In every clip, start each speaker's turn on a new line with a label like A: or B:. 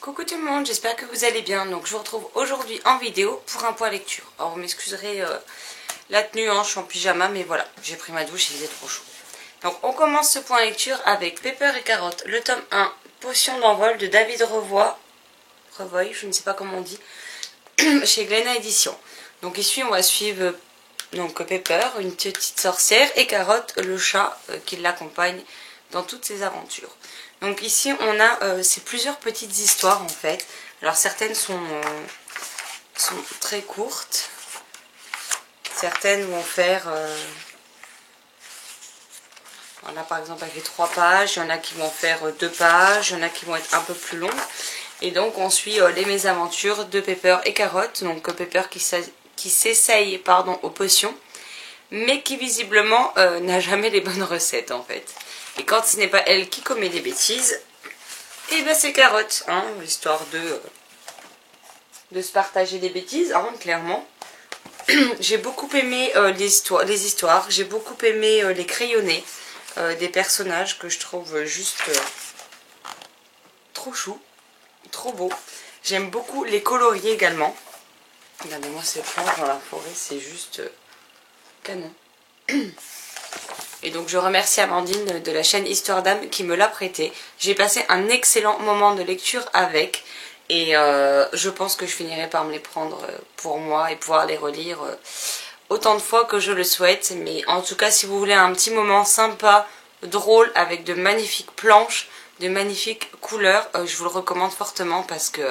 A: Coucou tout le monde, j'espère que vous allez bien. Donc je vous retrouve aujourd'hui en vidéo pour un point lecture. Alors vous m'excuserez la tenue, hein, je suis en pyjama, mais voilà, j'ai pris ma douche, il faisait trop chaud. Donc on commence ce point lecture avec Pepper et Carotte, le tome 1, Potion d'envol de David Revoy, je ne sais pas comment on dit, chez Glénat Édition. Donc ici on va suivre donc Pepper, une petite sorcière, et Carotte, le chat qui l'accompagne dans toutes ses aventures. Donc ici on a c'est plusieurs petites histoires en fait. Alors certaines sont très courtes, certaines vont faire il y en a par exemple avec 3 pages, il y en a qui vont faire 2 pages, il y en a qui vont être un peu plus longues. Et donc on suit les mésaventures de Pepper et Carotte. Donc Pepper qui s'essaye aux potions, mais qui visiblement n'a jamais les bonnes recettes en fait. Et quand ce n'est pas elle qui commet des bêtises, et ben c'est Carotte, hein, histoire de se partager des bêtises, hein, clairement. J'ai beaucoup aimé les histoires, j'ai beaucoup aimé les crayonnés des personnages que je trouve juste trop chou, trop beau. J'aime beaucoup les coloris également. Regardez-moi ces planches dans la forêt, c'est juste canon. Et donc je remercie Amandine de la chaîne Histoire d'âme qui me l'a prêté. J'ai passé un excellent moment de lecture avec. Et je pense que je finirai par me les prendre pour moi et pouvoir les relire autant de fois que je le souhaite. Mais en tout cas, si vous voulez un petit moment sympa, drôle, avec de magnifiques planches, de magnifiques couleurs, je vous le recommande fortement parce que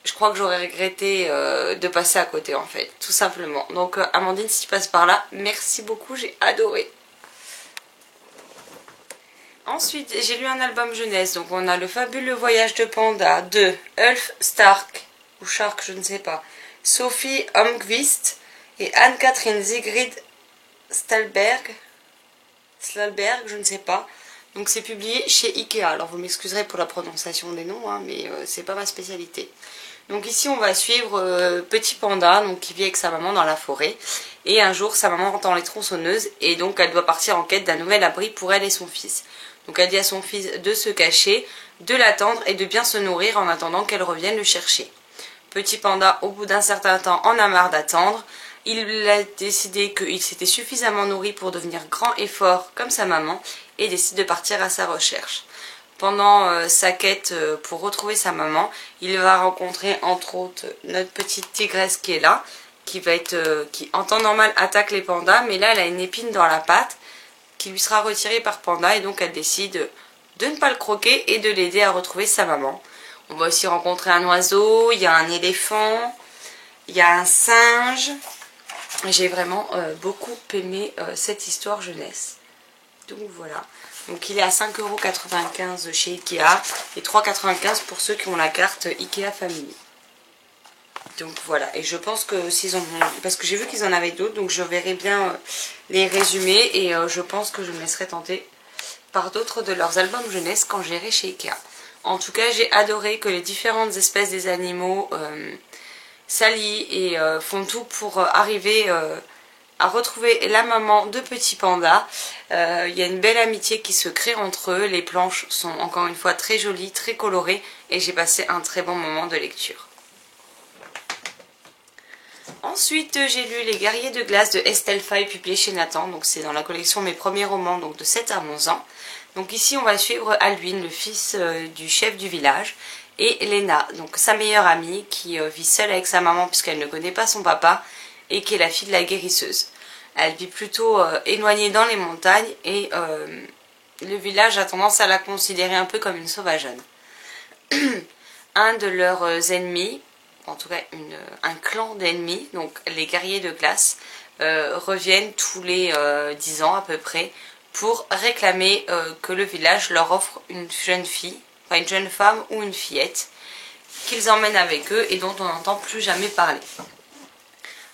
A: je crois que j'aurais regretté de passer à côté en fait, tout simplement. Donc Amandine, si tu passes par là, merci beaucoup, j'ai adoré. Ensuite, j'ai lu un album jeunesse, donc on a Le fabuleux voyage de Panda de Ulf Stark, ou Shark, je ne sais pas, Sophie Holmqvist et Anne-Catherine Sigrid Stalberg, je ne sais pas. Donc c'est publié chez Ikea, alors vous m'excuserez pour la prononciation des noms, hein, mais c'est pas ma spécialité. Donc ici on va suivre Petit Panda, donc qui vit avec sa maman dans la forêt. Et un jour sa maman entend les tronçonneuses et donc elle doit partir en quête d'un nouvel abri pour elle et son fils. Donc elle dit à son fils de se cacher, de l'attendre et de bien se nourrir en attendant qu'elle revienne le chercher. Petit Panda, au bout d'un certain temps, en a marre d'attendre. Il a décidé qu'il s'était suffisamment nourri pour devenir grand et fort comme sa maman et décide de partir à sa recherche. Pendant sa quête pour retrouver sa maman, il va rencontrer entre autres notre petite tigresse qui est là, qui en temps normal attaque les pandas, mais là elle a une épine dans la patte qui lui sera retirée par Panda et donc elle décide de ne pas le croquer et de l'aider à retrouver sa maman. On va aussi rencontrer un oiseau, il y a un éléphant, il y a un singe. J'ai vraiment beaucoup aimé cette histoire jeunesse. Donc voilà. Donc il est à 5,95 € chez Ikea et 3,95 € pour ceux qui ont la carte Ikea Family. Donc voilà, et je pense que s'ils en ont, parce que j'ai vu qu'ils en avaient d'autres, donc je verrai bien les résumés et je pense que je me laisserai tenter par d'autres de leurs albums jeunesse quand j'irai chez Ikea. En tout cas, j'ai adoré que les différentes espèces des animaux s'allient et font tout pour arriver à retrouver la maman de Petit Panda. Il y a une belle amitié qui se crée entre eux. Les planches sont encore une fois très jolies, très colorées et j'ai passé un très bon moment de lecture. Ensuite, j'ai lu Les Guerriers de glace de Estelle Faye, publié chez Nathan. Donc c'est dans la collection Mes premiers romans, donc de 7 à 11 ans. Donc ici, on va suivre Alduin, le fils du chef du village, et Léna, donc sa meilleure amie, qui vit seule avec sa maman puisqu'elle ne connaît pas son papa, et qui est la fille de la guérisseuse. Elle vit plutôt éloignée dans les montagnes, et le village a tendance à la considérer un peu comme une sauvageonne. Un de leurs ennemis, en tout cas un clan d'ennemis, donc les guerriers de glace, reviennent tous les 10 ans à peu près pour réclamer que le village leur offre une jeune fille, enfin une jeune femme ou une fillette, qu'ils emmènent avec eux et dont on n'entend plus jamais parler.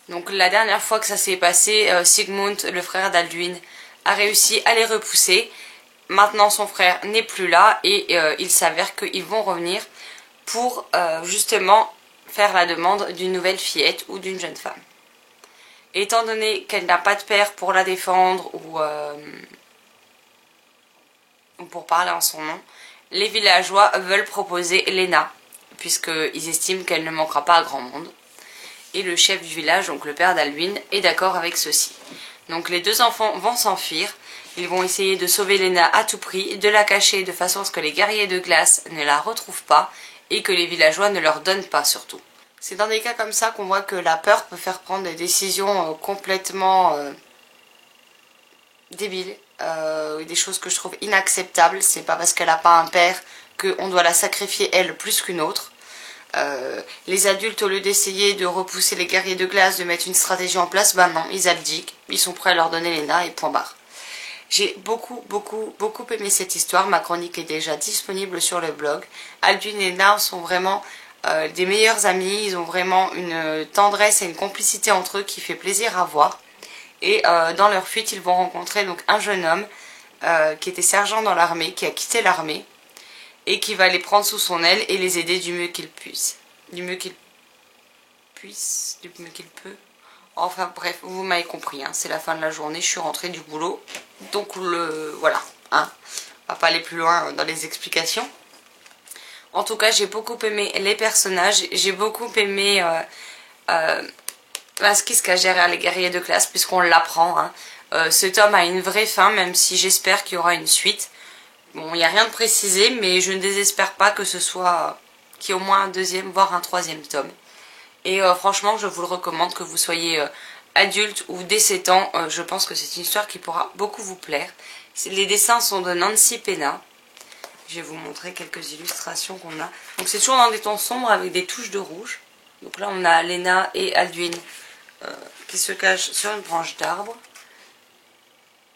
A: Donc la dernière fois que ça s'est passé, Sigmund, le frère d'Alduin, a réussi à les repousser. Maintenant son frère n'est plus là et il s'avère qu'ils vont revenir pour justement faire la demande d'une nouvelle fillette ou d'une jeune femme. Étant donné qu'elle n'a pas de père pour la défendre ou pour parler en son nom, les villageois veulent proposer Lena, puisqu'ils estiment qu'elle ne manquera pas à grand monde. Et le chef du village, donc le père d'Alduin, est d'accord avec ceci. Donc les deux enfants vont s'enfuir, ils vont essayer de sauver Lena à tout prix, de la cacher de façon à ce que les guerriers de glace ne la retrouvent pas, et que les villageois ne leur donnent pas surtout. C'est dans des cas comme ça qu'on voit que la peur peut faire prendre des décisions complètement débiles, des choses que je trouve inacceptables. C'est pas parce qu'elle n'a pas un père qu'on doit la sacrifier elle plus qu'une autre. Les adultes, au lieu d'essayer de repousser les guerriers de glace, de mettre une stratégie en place, ben non, ils abdiquent, ils sont prêts à leur donner Lena et point barre. J'ai beaucoup aimé cette histoire, ma chronique est déjà disponible sur le blog. Alduin et Lena sont vraiment des meilleurs amis, ils ont vraiment une tendresse et une complicité entre eux qui fait plaisir à voir. Et dans leur fuite, ils vont rencontrer donc un jeune homme qui était sergent dans l'armée, qui a quitté l'armée, et qui va les prendre sous son aile et les aider du mieux qu'il puisse. Du mieux qu'il peut. Enfin bref, vous m'avez compris, hein, c'est la fin de la journée, je suis rentrée du boulot. Donc voilà, hein, on va pas aller plus loin dans les explications. En tout cas, j'ai beaucoup aimé les personnages, j'ai beaucoup aimé ce qui se cache derrière les guerriers de classe, puisqu'on l'apprend. Hein. Ce tome a une vraie fin, même si j'espère qu'il y aura une suite. Bon, il n'y a rien de précisé, mais je ne désespère pas que ce soit qu'il y ait au moins un deuxième, voire un troisième tome. Et franchement, je vous le recommande, que vous soyez adulte ou dès 7 ans. Je pense que c'est une histoire qui pourra beaucoup vous plaire. Les dessins sont de Nancy Pena. Je vais vous montrer quelques illustrations qu'on a. Donc c'est toujours dans des tons sombres avec des touches de rouge. Donc là, on a Lena et Alduin qui se cachent sur une branche d'arbre.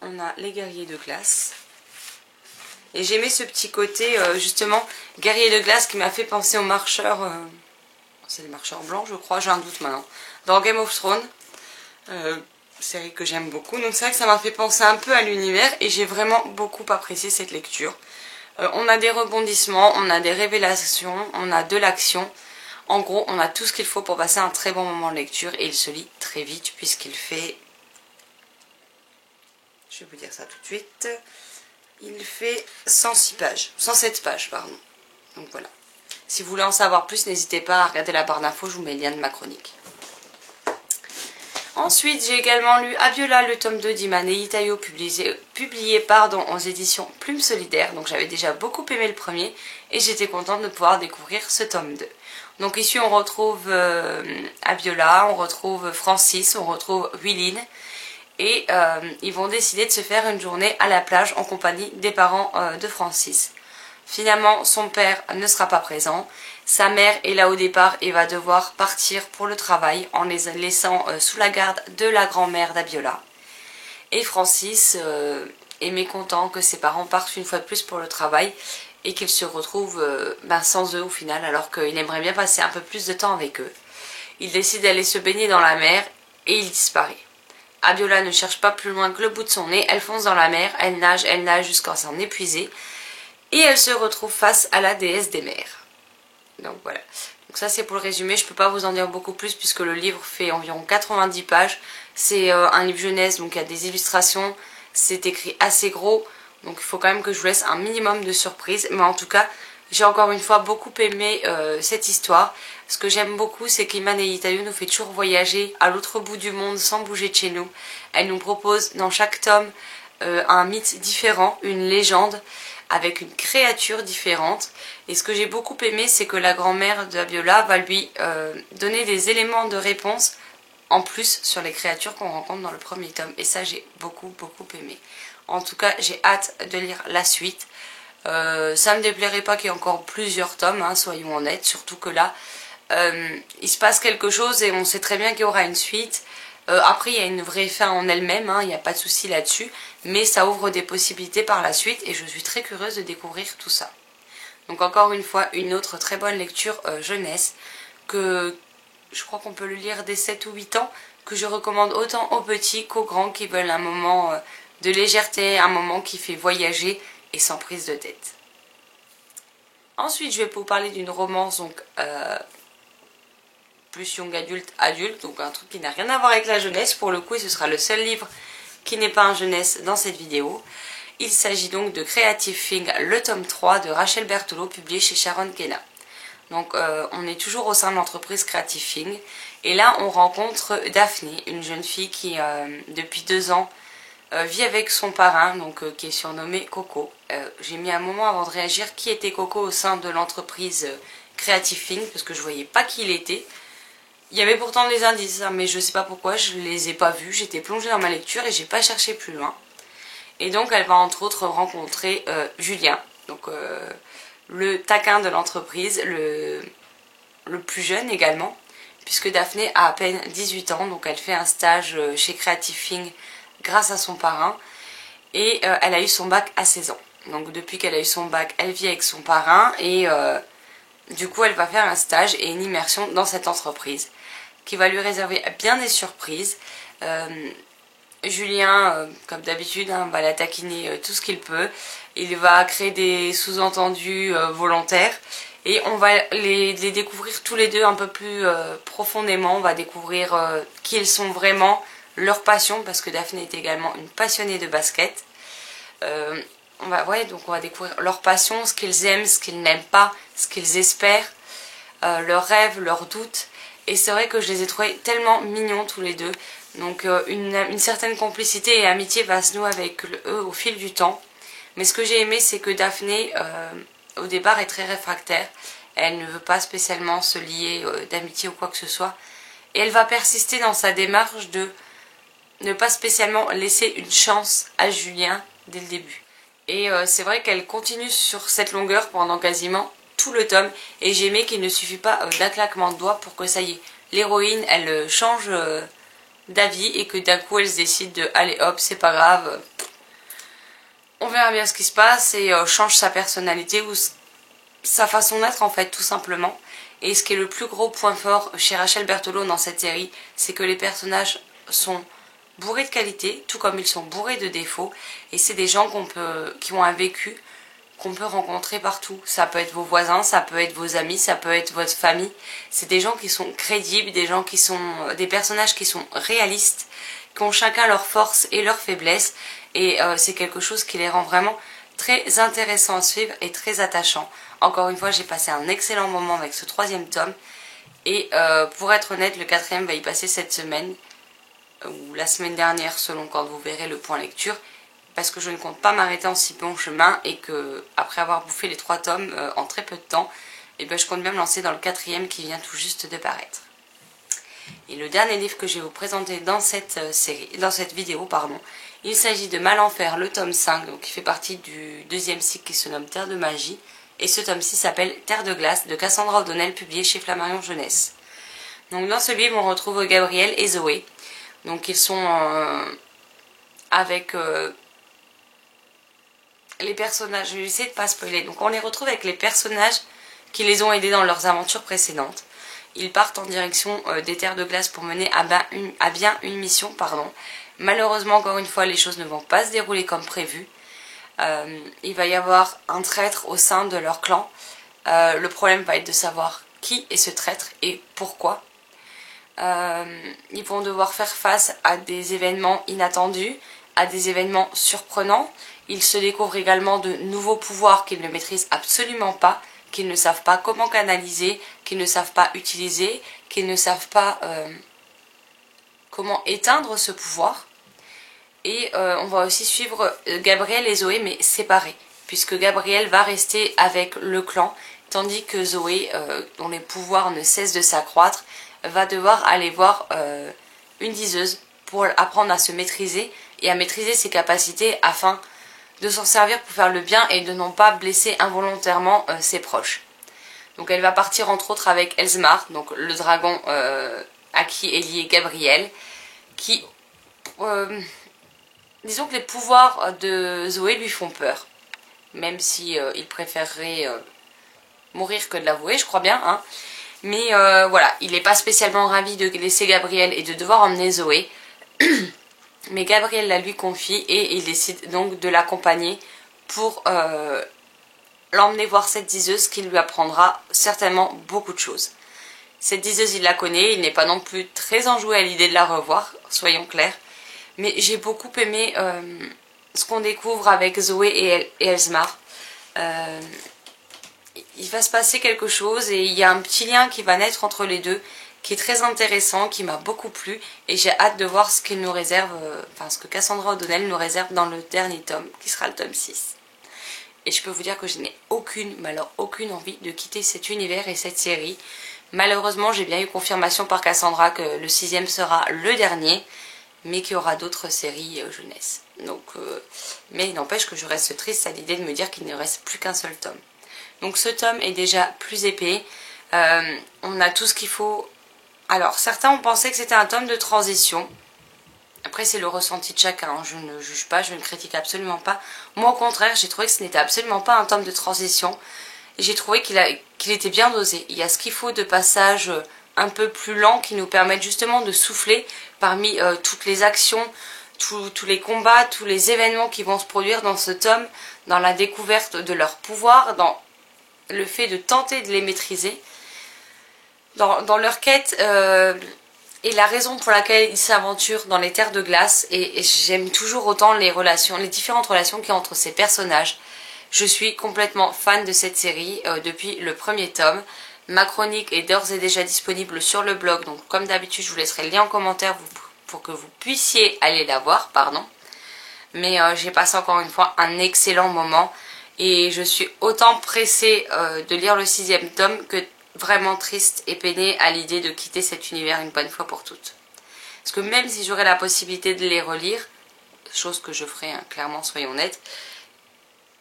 A: On a les guerriers de glace. Et j'aimais ce petit côté, justement, guerrier de glace qui m'a fait penser aux marcheurs... c'est les marcheurs blancs, je crois, j'ai un doute maintenant. Dans Game of Thrones, série que j'aime beaucoup. Donc c'est vrai que ça m'a fait penser un peu à l'univers et j'ai vraiment beaucoup apprécié cette lecture. On a des rebondissements, on a des révélations, on a de l'action. En gros, on a tout ce qu'il faut pour passer un très bon moment de lecture et il se lit très vite puisqu'il fait... Je vais vous dire ça tout de suite... Il fait 106 pages, 107 pages, pardon. Donc voilà. Si vous voulez en savoir plus, n'hésitez pas à regarder la barre d'infos, je vous mets le lien de ma chronique. Ensuite, j'ai également lu Abiola, le tome 2 d'Iman et Itayo, publié aux éditions Plume Solidaire. Donc j'avais déjà beaucoup aimé le premier et j'étais contente de pouvoir découvrir ce tome 2. Donc ici, on retrouve Abiola, on retrouve Francis, on retrouve Willine. Et ils vont décider de se faire une journée à la plage en compagnie des parents de Francis. Finalement, son père ne sera pas présent. Sa mère est là au départ et va devoir partir pour le travail en les laissant sous la garde de la grand-mère d'Abiola. Et Francis est mécontent que ses parents partent une fois de plus pour le travail et qu'il se retrouve sans eux au final, alors qu'il aimerait bien passer un peu plus de temps avec eux. Il décide d'aller se baigner dans la mer et il disparaît. Abiola ne cherche pas plus loin que le bout de son nez, elle fonce dans la mer, elle nage jusqu'à s'en épuiser et elle se retrouve face à la déesse des mers. Donc voilà, donc ça c'est pour le résumé, je ne peux pas vous en dire beaucoup plus puisque le livre fait environ 90 pages. C'est un livre jeunesse, donc il y a des illustrations, c'est écrit assez gros, donc il faut quand même que je vous laisse un minimum de surprise. Mais en tout cas, j'ai encore une fois beaucoup aimé cette histoire. Ce que j'aime beaucoup, c'est qu'Iman et Itayo nous fait toujours voyager à l'autre bout du monde sans bouger de chez nous. Elle nous propose dans chaque tome un mythe différent, une légende, avec une créature différente. Et ce que j'ai beaucoup aimé, c'est que la grand-mère d'Abiola va lui donner des éléments de réponse en plus sur les créatures qu'on rencontre dans le premier tome. Et ça, j'ai beaucoup aimé. En tout cas, j'ai hâte de lire la suite. Ça me déplairait pas qu'il y ait encore plusieurs tomes, hein, soyons honnêtes, surtout que là, il se passe quelque chose et on sait très bien qu'il y aura une suite. Après, il y a une vraie fin en elle-même, hein, il n'y a pas de souci là-dessus, mais ça ouvre des possibilités par la suite et je suis très curieuse de découvrir tout ça. Donc encore une fois, une autre très bonne lecture jeunesse, que je crois qu'on peut le lire dès 7 ou 8 ans, que je recommande autant aux petits qu'aux grands qui veulent un moment de légèreté, un moment qui fait voyager et sans prise de tête. Ensuite, je vais vous parler d'une romance donc plus young adulte, donc un truc qui n'a rien à voir avec la jeunesse pour le coup, et ce sera le seul livre qui n'est pas un jeunesse dans cette vidéo. Il s'agit donc de Creative Thing, le tome 3 de Rachel Berthelot, publié chez Sharon Kenna. Donc on est toujours au sein de l'entreprise Creative Thing. Et là on rencontre Daphné, une jeune fille qui depuis 2 ans vit avec son parrain, donc qui est surnommé Coco. J'ai mis un moment avant de réagir qui était Coco au sein de l'entreprise Creative Thing, parce que je voyais pas qui il était. Il y avait pourtant des indices, hein, mais je sais pas pourquoi, je les ai pas vus. J'étais plongée dans ma lecture et j'ai pas cherché plus loin. Et donc elle va entre autres rencontrer Julien, donc le taquin de l'entreprise, le plus jeune également, puisque Daphné a à peine 18 ans, donc elle fait un stage chez Creative Thing grâce à son parrain, et elle a eu son bac à 16 ans. Donc depuis qu'elle a eu son bac, elle vit avec son parrain, et du coup elle va faire un stage et une immersion dans cette entreprise, qui va lui réserver bien des surprises. Julien, comme d'habitude, hein, va la taquiner tout ce qu'il peut. Il va créer des sous-entendus volontaires. Et on va les découvrir tous les deux un peu plus profondément. On va découvrir qui ils sont vraiment, leur passion, parce que Daphné est également une passionnée de basket. On va découvrir leur passion, ce qu'ils aiment, ce qu'ils n'aiment pas, ce qu'ils espèrent, leurs rêves, leurs doutes. Et c'est vrai que je les ai trouvés tellement mignons tous les deux. Donc une certaine complicité et amitié va se nouer avec eux au fil du temps. Mais ce que j'ai aimé, c'est que Daphné, au départ, est très réfractaire. Elle ne veut pas spécialement se lier d'amitié ou quoi que ce soit. Et elle va persister dans sa démarche de ne pas spécialement laisser une chance à Julien dès le début. Et c'est vrai qu'elle continue sur cette longueur pendant quasiment tout le tome. Et j'ai aimé qu'il ne suffit pas d'un claquement de doigts pour que ça y est, l'héroïne, elle change d'avis et que d'un coup elle se décide de allez hop, c'est pas grave, on verra bien ce qui se passe, et change sa personnalité ou sa façon d'être en fait, tout simplement. Et ce qui est le plus gros point fort chez Rachel Berthelot dans cette série, c'est que les personnages sont bourrés de qualité, tout comme ils sont bourrés de défauts, et c'est des gens qui ont un vécu qu'on peut rencontrer partout. Ça peut être vos voisins, ça peut être vos amis, ça peut être votre famille. C'est des gens qui sont crédibles, des personnages qui sont réalistes, qui ont chacun leurs forces et leurs faiblesses, et c'est quelque chose qui les rend vraiment très intéressants à suivre et très attachants. Encore une fois, j'ai passé un excellent moment avec ce 3e tome, et pour être honnête, le 4e va y passer cette semaine, ou la semaine dernière selon quand vous verrez le point lecture, parce que je ne compte pas m'arrêter en si bon chemin, et que après avoir bouffé les 3 tomes en très peu de temps, et ben, je compte bien me lancer dans le 4e qui vient tout juste de paraître. Et le dernier livre que je vais vous présenter dans cette vidéo, il s'agit de Malenfer, le tome 5, donc qui fait partie du 2e cycle qui se nomme Terre de Magie, et ce tome 6 s'appelle Terre de Glace de Cassandra O'Donnell, publié chez Flammarion Jeunesse. Donc dans ce livre on retrouve Gabriel et Zoé, donc ils sont avec les personnages, je vais essayer de pas spoiler, donc on les retrouve avec les personnages qui les ont aidés dans leurs aventures précédentes. Ils partent en direction des terres de glace pour mener à bien une mission. Malheureusement, encore une fois, les choses ne vont pas se dérouler comme prévu. Il va y avoir un traître au sein de leur clan. Le problème va être de savoir qui est ce traître et pourquoi. Ils vont devoir faire face à des événements inattendus, à des événements surprenants. Ils se découvrent également de nouveaux pouvoirs qu'ils ne maîtrisent absolument pas, qu'ils ne savent pas comment canaliser, qu'ils ne savent pas utiliser, qu'ils ne savent pas comment éteindre ce pouvoir. Et on va aussi suivre Gabriel et Zoé, mais séparés, puisque Gabriel va rester avec le clan, tandis que Zoé, dont les pouvoirs ne cessent de s'accroître, va devoir aller voir une diseuse pour apprendre à se maîtriser et à maîtriser ses capacités afin de s'en servir pour faire le bien et de non pas blesser involontairement ses proches. Donc elle va partir entre autres avec Elsmar, donc le dragon à qui est lié Gabriel, qui disons que les pouvoirs de Zoé lui font peur, même si il préférerait mourir que de l'avouer, je crois bien, hein. Mais voilà, il n'est pas spécialement ravi de laisser Gabriel et de devoir emmener Zoé. Mais Gabriel la lui confie et il décide donc de l'accompagner pour l'emmener voir cette diseuse qui lui apprendra certainement beaucoup de choses. Cette diseuse, il la connaît, il n'est pas non plus très enjoué à l'idée de la revoir, soyons clairs. Mais j'ai beaucoup aimé ce qu'on découvre avec Zoé et Elsmar. Il va se passer quelque chose et il y a un petit lien qui va naître entre les deux qui est très intéressant, qui m'a beaucoup plu et j'ai hâte de voir ce qu'il nous réserve, ce que Cassandra O'Donnell nous réserve dans le dernier tome qui sera le tome 6. Et je peux vous dire que je n'ai aucune, mais alors aucune envie de quitter cet univers et cette série. Malheureusement, j'ai bien eu confirmation par Cassandra que le 6e sera le dernier, mais qu'il y aura d'autres séries jeunesse. Donc, mais il n'empêche que je reste triste à l'idée de me dire qu'il ne reste plus qu'un seul tome. Donc ce tome est déjà plus épais. On a tout ce qu'il faut. Alors, certains ont pensé que c'était un tome de transition. Après, c'est le ressenti de chacun, hein. Je ne juge pas, je ne critique absolument pas. Moi, au contraire, j'ai trouvé que ce n'était absolument pas un tome de transition. J'ai trouvé qu'il était bien dosé. Il y a ce qu'il faut de passages un peu plus lents qui nous permettent justement de souffler parmi toutes les actions, tous les combats, tous les événements qui vont se produire dans ce tome, dans la découverte de leur pouvoir, dans le fait de tenter de les maîtriser, dans leur quête et la raison pour laquelle ils s'aventurent dans les terres de glace. Et j'aime toujours autant les différentes relations qu'il y a entre ces personnages. Je suis complètement fan de cette série depuis le premier tome. Ma chronique est d'ores et déjà disponible sur le blog, donc comme d'habitude je vous laisserai le lien en commentaire pour que vous puissiez aller la voir, Mais j'ai passé encore une fois un excellent moment et je suis autant pressée de lire le 6e tome que vraiment triste et peinée à l'idée de quitter cet univers une bonne fois pour toutes. Parce que même si j'aurais la possibilité de les relire, chose que je ferai, hein, clairement, soyons honnêtes,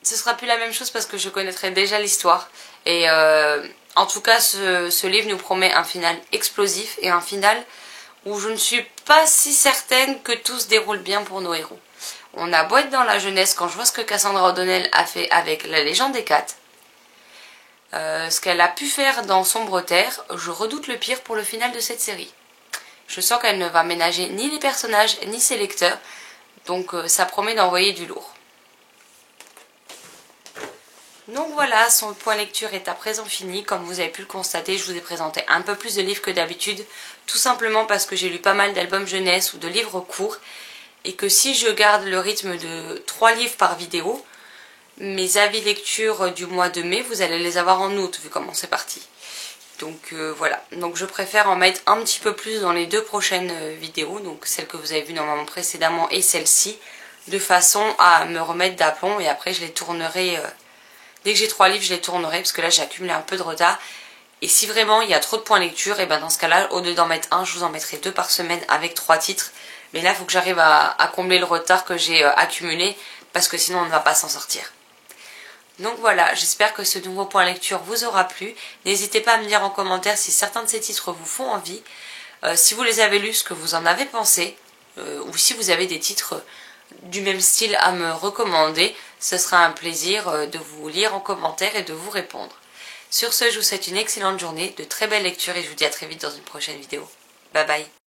A: ce sera plus la même chose parce que je connaîtrai déjà l'histoire. Et en tout cas, ce livre nous promet un final explosif et un final où je ne suis pas si certaine que tout se déroule bien pour nos héros. On a beau être dans la jeunesse, quand je vois ce que Cassandra O'Donnell a fait avec la légende des 4, ce qu'elle a pu faire dans Sombre Terre, je redoute le pire pour le final de cette série. Je sens qu'elle ne va ménager ni les personnages ni ses lecteurs, donc ça promet d'envoyer du lourd. Donc voilà, son point lecture est à présent fini. Comme vous avez pu le constater, je vous ai présenté un peu plus de livres que d'habitude, tout simplement parce que j'ai lu pas mal d'albums jeunesse ou de livres courts, et que si je garde le rythme de 3 livres par vidéo, mes avis lecture du mois de mai, vous allez les avoir en août, vu comment c'est parti. Donc voilà, donc je préfère en mettre un petit peu plus dans les 2 prochaines vidéos, donc celle que vous avez vue normalement précédemment et celle-ci, de façon à me remettre d'aplomb, et après je les tournerai, dès que j'ai 3 livres je les tournerai, parce que là j'ai accumulé un peu de retard. Et si vraiment il y a trop de points lecture, et ben dans ce cas-là, au lieu d'en mettre un, je vous en mettrai 2 par semaine avec 3 titres. Mais là il faut que j'arrive à combler le retard que j'ai accumulé, parce que sinon on ne va pas s'en sortir. Donc voilà, j'espère que ce nouveau point lecture vous aura plu. N'hésitez pas à me dire en commentaire si certains de ces titres vous font envie. Si vous les avez lus, ce que vous en avez pensé. Ou si vous avez des titres du même style à me recommander. Ce sera un plaisir de vous lire en commentaire et de vous répondre. Sur ce, je vous souhaite une excellente journée, de très belles lectures et je vous dis à très vite dans une prochaine vidéo. Bye bye.